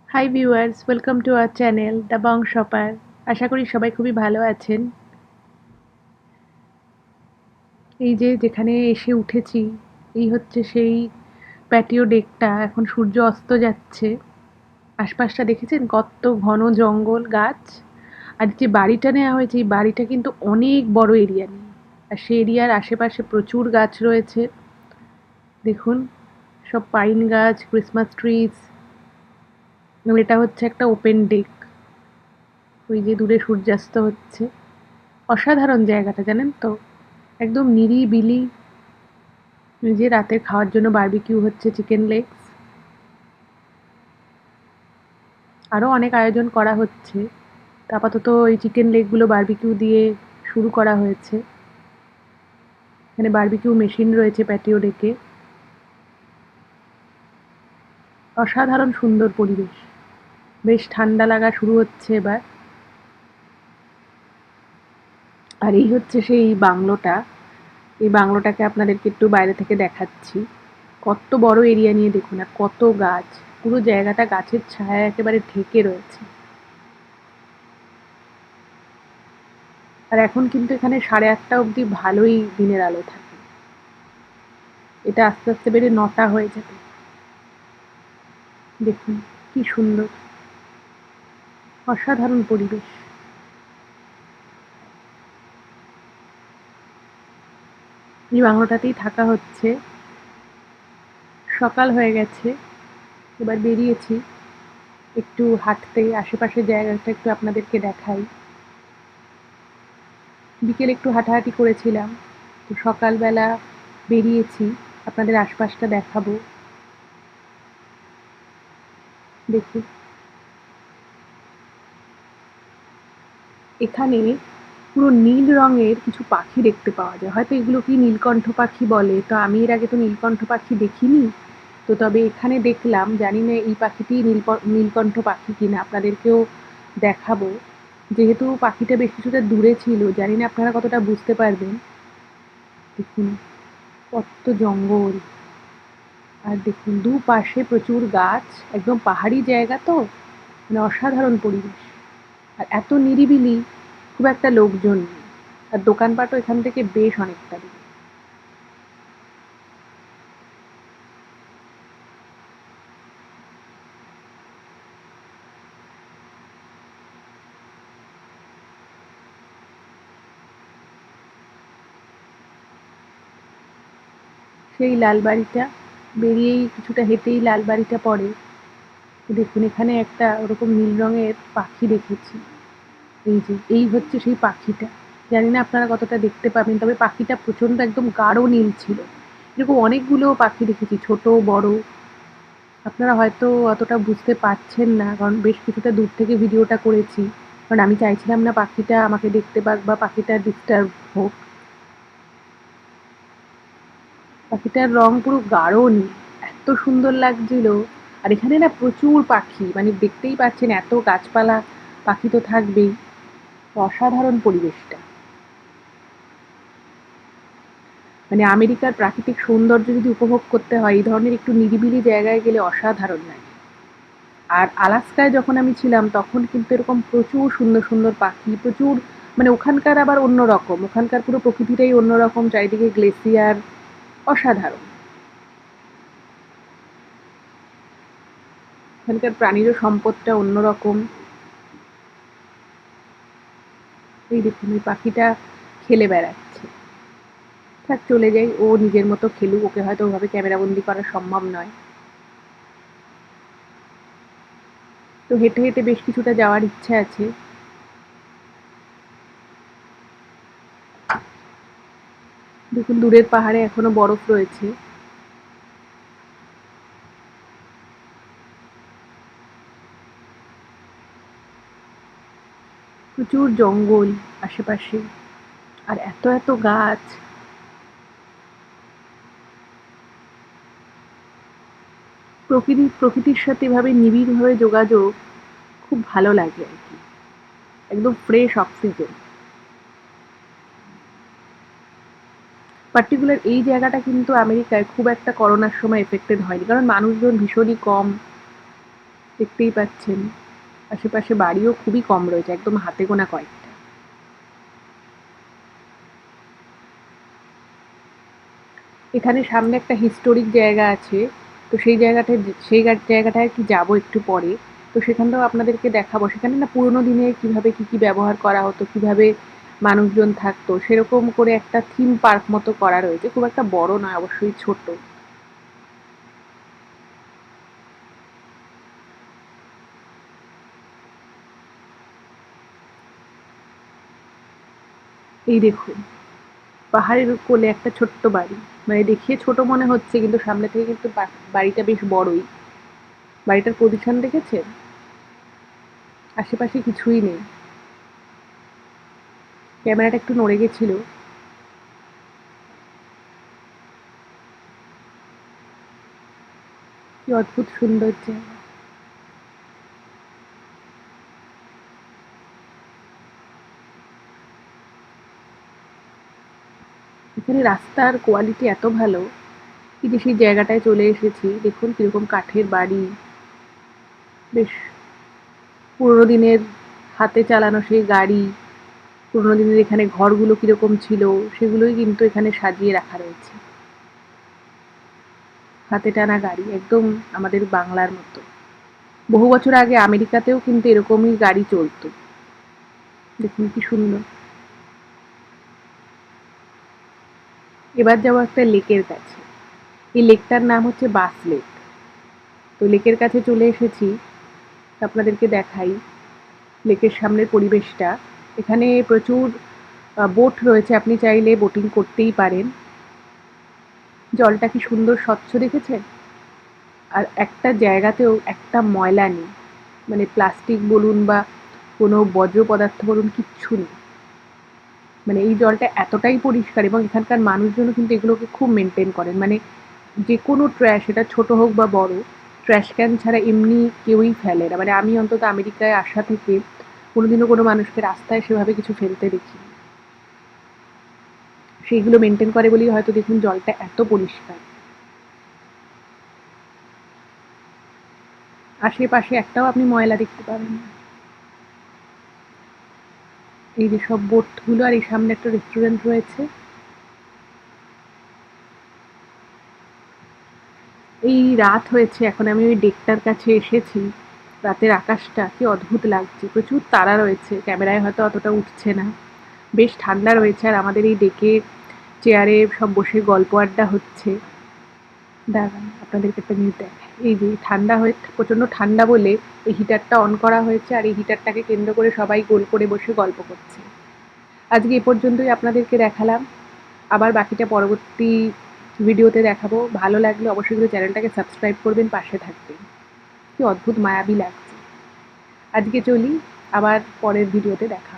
High viewers, welcome to our channel the Bong shopper. আশা করি সবাই খুবই ভালো আছেন। এই যে যেখানে এসে উঠেছি, এই হচ্ছে সেই প্যাটিও ডেকটা। এখন সূর্য অস্ত যাচ্ছে। আশপাশটা দেখেছেন কত ঘন জঙ্গল গাছ। আর যে বাড়িটা নেওয়া হয়েছে, এই বাড়িটা কিন্তু অনেক বড় এরিয়া নিয়ে। আর সেই এরিয়ার আশেপাশে প্রচুর গাছ রয়েছে। দেখুন, সব পাইন গাছ, ক্রিসমাস ট্রিজ। এটা হচ্ছে একটা ওপেন ডেক। ওই যে দূরে সূর্যাস্ত হচ্ছে। অসাধারণ জায়গাটা, জানেন তো? একদম নিরিবিলি। এই যে রাতের খাওয়ার জন্য বারবিকিউ হচ্ছে, চিকেন লেগস। আরও অনেক আয়োজন করা হচ্ছে। তা আপাতত এই চিকেন লেগগুলো বারবিকিউ দিয়ে শুরু করা হয়েছে। এখানে বারবিকিউ মেশিন রয়েছে প্যাটিও ডেকে। অসাধারণ সুন্দর পরিবেশ। বেশ ঠান্ডা লাগা শুরু হচ্ছে এবার। আর এই হচ্ছে সেই বাংলোটা। এই বাংলোটাকে আপনাদেরকে একটু বাইরে থেকে দেখাচ্ছি। কত বড় এরিয়া নিয়ে দেখুন, আর কত গাছ। পুরো জায়গাটা গাছের ছায়া একেবারে ঢেকে রয়েছে। আর এখন কিন্তু এখানে 8:30 অবধি ভালোই দিনের আলো থাকে। এটা আস্তে আস্তে বেড়ে 9টা হয়ে যাবে। দেখুন কি সুন্দর, অসাধারণ পরিবেশ। এই বাংলোটাতেই থাকা হচ্ছে। সকাল হয়ে গেছে, এবার বেরিয়েছি একটু হাঁটতে, আশেপাশের জায়গাটা একটু আপনাদেরকে দেখাই। বিকেলে একটু হাঁটাহাঁটি করেছিলাম, তো সকালবেলা বেরিয়েছি, আপনাদের আশপাশটা দেখাবো। দেখুন, এখানে পুরো নীল রঙের কিছু পাখি দেখতে পাওয়া যায়। হয়তো এগুলো কি নীলকণ্ঠ পাখি বলে, তো আমি এর আগে তো নীলকণ্ঠ পাখি দেখিনি। তো তবে এখানে দেখলাম, জানি না এই পাখিটি নীলকণ্ঠ পাখি কিনা, আপনাদেরকেও দেখাবো। যেহেতু পাখিটা বেশ কিছুটা দূরে ছিল, জানি না আপনারা কতটা বুঝতে পারবেন। দেখুন কত জঙ্গল, আর দেখুন দুপাশে প্রচুর গাছ। একদম পাহাড়ি জায়গা তো, মানে অসাধারণ পরিবেশ। আর এত নিরিবিলি, খুব একটা লোকজন নেই। আর দোকানপাটও এখান থেকে বেশ অনেকটা দূরে। সেই লালবাড়িটা, বেরিয়েই কিছুটা হেঁটেই লালবাড়িটা পড়ে। দেখুন এখানে একটা ওরকম নীল রঙের পাখি দেখেছি। এই যে এই হচ্ছে সেই পাখিটা। জানি না আপনারা কতটা দেখতে পাবেন, তবে পাখিটা প্রচণ্ড একদম গাঢ় নীল ছিল। এরকম অনেকগুলো পাখি দেখেছি, ছোট বড়। আপনারা হয়তো অতটা বুঝতে পারছেন না, কারণ বেশ কিছুটা দূর থেকে ভিডিওটা করেছি। কারণ আমি চাইছিলাম না পাখিটা আমাকে দেখতে পাক বা পাখিটা ডিস্টার্ব হোক। পাখিটার রং পুরো গাঢ় নীল, এত সুন্দর লাগছিল। আর এখানে না প্রচুর পাখি, মানে দেখতেই পাচ্ছেন এত গাছপালা, পাখি তো থাকবেই। অসাধারণ পরিবেশটা। মানে আমেরিকার প্রাকৃতিক সৌন্দর্য যদি উপভোগ করতে হয়, এই ধরনের একটু নিরিবিলি জায়গায় গেলে অসাধারণ লাগে। আর আলাস্কায় যখন আমি ছিলাম, তখন কিন্তু এরকম প্রচুর সুন্দর সুন্দর পাখি, প্রচুর, মানে ওখানকার আবার অন্যরকম, ওখানকার পুরো প্রকৃতিটাই অন্যরকম, চারিদিকে গ্লেসিয়ার। অসাধারণ। ওখানকার প্রাণীজ সম্পদটা অন্যরকম। এই দেখুন এই পাখিটা খেলে বেড়াচ্ছে। থাক চলে যাই, ও নিজের মতো খেলুক, ওকে হয়তো ওভাবে ক্যামেরাবন্দি করা সম্ভব নয়। তো হেঁটে হেঁটে বেশ কিছুটা যাওয়ার ইচ্ছে আছে। দেখুন দূরের পাহাড়ে এখনো বরফ রয়েছে। প্রচুর জঙ্গল আশেপাশে, আর এত এত গাছ। প্রকৃতির সাথে এভাবে নিবিড়ভাবে যোগাযোগ খুব ভালো লাগে আর কি। একদম ফ্রেশ অক্সিজেন। পার্টিকুলার এই জায়গাটা কিন্তু আমেরিকায় খুব একটা করোনার সময় এফেক্টেড হয়নি, কারণ মানুষজন ভীষণই কম। দেখতেই পাচ্ছেন আশেপাশে বাড়িও খুবই কম রয়েছে, একদম হাতে গোনা কয়েকটা। এখানে সামনে একটা হিস্টোরিক জায়গা আছে, তো সেই জায়গাটায় আর কি যাবো একটু পরে। তো সেখানটাও আপনাদেরকে দেখাবো। সেখানে না পুরোনো দিনে কিভাবে কি কি ব্যবহার করা হতো, কিভাবে মানুষজন থাকতো, সেরকম করে একটা থিম পার্ক মতো করা রয়েছে। খুব একটা বড় নয়, অবশ্যই ছোট। এই দেখুন, পাহাড়ের কোলে একটা ছোট্ট বাড়ি। মানে দেখিয়ে ছোট মনে হচ্ছে, কিন্তু সামনে থেকে কিন্তু বাড়িটা বেশ বড়ই। বাড়িটার পজিশন দেখেছেন? আশেপাশে কিছুই নেই। ক্যামেরাটা একটু নড়ে গেছিল। কি অদ্ভুত সুন্দর জায়গা। এখানে রাস্তার কোয়ালিটি এত ভালো, এই যে সেই জায়গাটায় চলে এসেছি, দেখুন কিরকম কাঠের বাড়ি, বেশ পুরোনো দিনের হাতে চালানো সেই গাড়ি, পুরোনো দিনের এখানে ঘরগুলো কিরকম ছিল সেগুলোই কিন্তু এখানে সাজিয়ে রাখা রয়েছে। হাতে টানা গাড়ি, একদম আমাদের বাংলার মতো। বহু বছর আগে আমেরিকাতেও কিন্তু এরকমই গাড়ি চলতো। দেখুন কি সুন্দর। এবার যাবো একটা লেকের কাছে। এই লেকটার নাম হচ্ছে বাস লেক। তো লেকের কাছে চলে এসেছি, আপনাদেরকে দেখাই লেকের সামনের পরিবেশটা। এখানে প্রচুর বোট রয়েছে, আপনি চাইলে বোটিং করতেই পারেন। জলটা কি সুন্দর স্বচ্ছ দেখেছেন? আর একটা জায়গাতেও একটা ময়লা নেই, মানে প্লাস্টিক বলুন বা কোনো বর্জ্য পদার্থ বলুন, কিচ্ছু নেই। মানে এই জলটা এতটাই পরিষ্কার, এবং এখানকার মানুষজনও কিন্তু এগুলোকে খুব মেনটেন করেন। মানে যে কোনো ট্র্যাশ, এটা ছোট হোক বা বড়, ট্র্যাশ ক্যান ছাড়া এমনি কেউই ফেলে না। মানে আমি অন্তত আমেরিকায় আসা থেকে কোনোদিনও কোনো মানুষকে রাস্তায় সেভাবে কিছু ফেলতে দেখিনি। সেইগুলো মেনটেন করে বলেই হয়তো দেখুন জলটা এত পরিষ্কার। আশেপাশে একটাও আপনি ময়লা দেখতে পাবেন না। এই যে সব বোটগুলো, আর এই সামনে একটা রেস্টুরেন্ট রয়েছে। এই রাত হয়েছে, এখন আমি ওই ডেকটার কাছে এসেছি। রাতের আকাশটা কি অদ্ভুত লাগছে, প্রচুর তারা রয়েছে, ক্যামেরায় হয়তো অতটা উঠছে না। বেশ ঠান্ডা রয়েছে, আর আমাদের এই ডেকে চেয়ারে সব বসে গল্প আড্ডা হচ্ছে। দাঁড়ান আপনাদেরকে একটা জিনিস দেখাই। এই যে ঠান্ডা হয়ে প্রচণ্ড ঠান্ডা বলে এই হিটারটা অন করা হয়েছে, আর এই হিটারটাকে কেন্দ্র করে সবাই গোল করে বসে গল্প করছে। আজকে এ পর্যন্তই আপনাদেরকে দেখালাম। আবার বাকিটা পরবর্তী ভিডিওতে দেখাবো। ভালো লাগলে অবশ্যই কিন্তু চ্যানেলটাকে সাবস্ক্রাইব করবেন, পাশে থাকবেন। কি অদ্ভুত মায়াবী লাগছে। আজকে চলি, আবার পরের ভিডিওতে দেখা হবে।